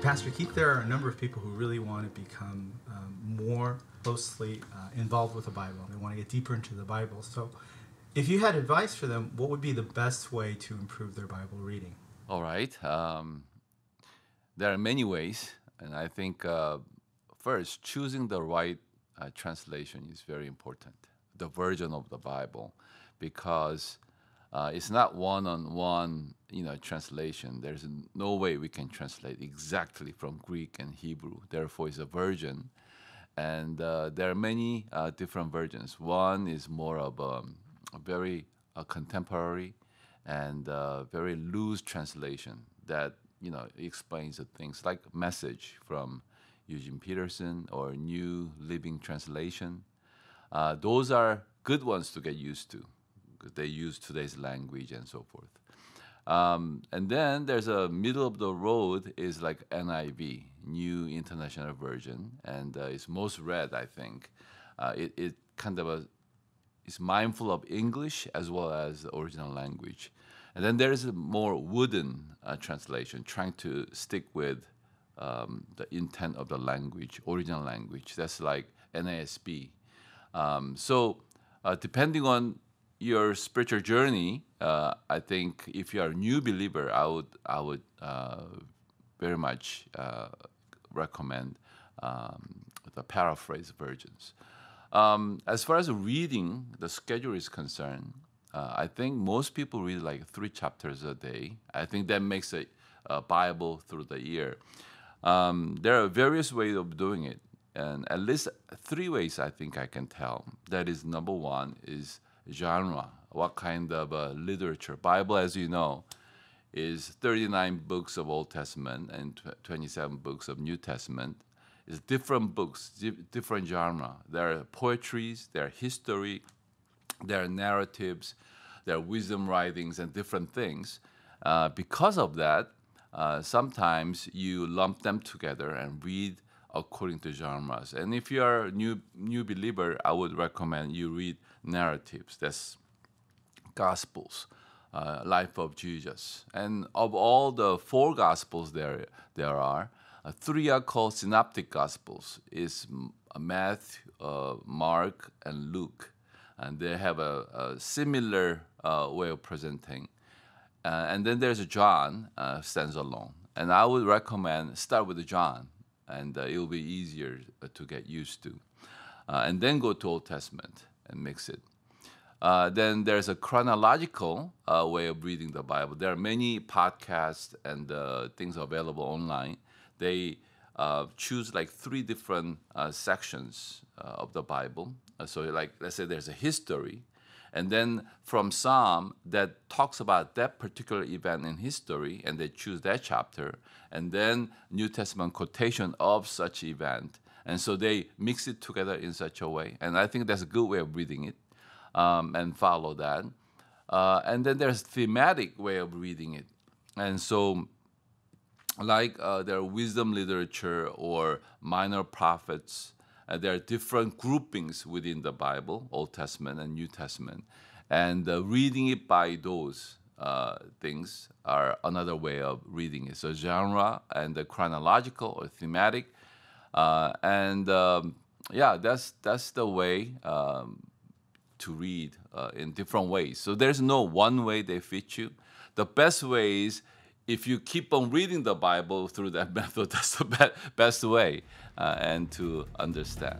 Pastor Keith, there are a number of people who really want to become more closely involved with the Bible. They want to get deeper into the Bible. So if you had advice for them, what would be the best way to improve their Bible reading? All right. There are many ways, and I think first, choosing the right translation is very important, the version of the Bible, because it's not one-on-one, translation. There's no way we can translate exactly from Greek and Hebrew. Therefore, it's a version, and there are many different versions. One is more of a very contemporary and very loose translation that explains the things like Message from Eugene Peterson or New Living Translation. Those are good ones to get used to because they use today's language and so forth. And then there's a middle of the road is like NIV, New International Version, and it's most read, I think. It kind of is mindful of English as well as the original language. And then there is a more wooden translation, trying to stick with the intent of the language, original language. That's like NASB. So depending on your spiritual journey, I think if you are a new believer, I would very much recommend the paraphrase versions. As far as reading, the schedule is concerned, I think most people read like 3 chapters a day. I think that makes a Bible through the year. There are various ways of doing it, and at least 3 ways I think I can tell. That is, number one is genre. What kind of literature? Bible, as you know, is 39 books of Old Testament and 27 books of New Testament. It's different books, different genre. There are poetries, there are history, there are narratives, there are wisdom writings and different things. Because of that, sometimes you lump them together and read according to genres. And if you are a new believer, I would recommend you read narratives. That's Gospels, life of Jesus. And of all the 4 Gospels there are, 3 are called synoptic Gospels. It's Matthew, Mark, and Luke. And they have a similar way of presenting. And then there's John, stands alone. And I would recommend start with John, and it will be easier to get used to. And then go to Old Testament and mix it. Then there's a chronological way of reading the Bible. There are many podcasts and things available online. They choose like 3 different sections of the Bible. So like, let's say there's a history, and then from Psalm that talks about that particular event in history, and they choose that chapter, and then New Testament quotation of such event. And so they mix it together in such a way. And I think that's a good way of reading it, and follow that. And then there's thematic way of reading it. And so like there are wisdom literature or minor prophets. There are different groupings within the Bible, Old Testament and New Testament. And reading it by those things are another way of reading it. So genre and the chronological or thematic. Yeah, that's the way to read in different ways. So there's no one way they fit you. The best way is if you keep on reading the Bible through that method, that's the best way and to understand.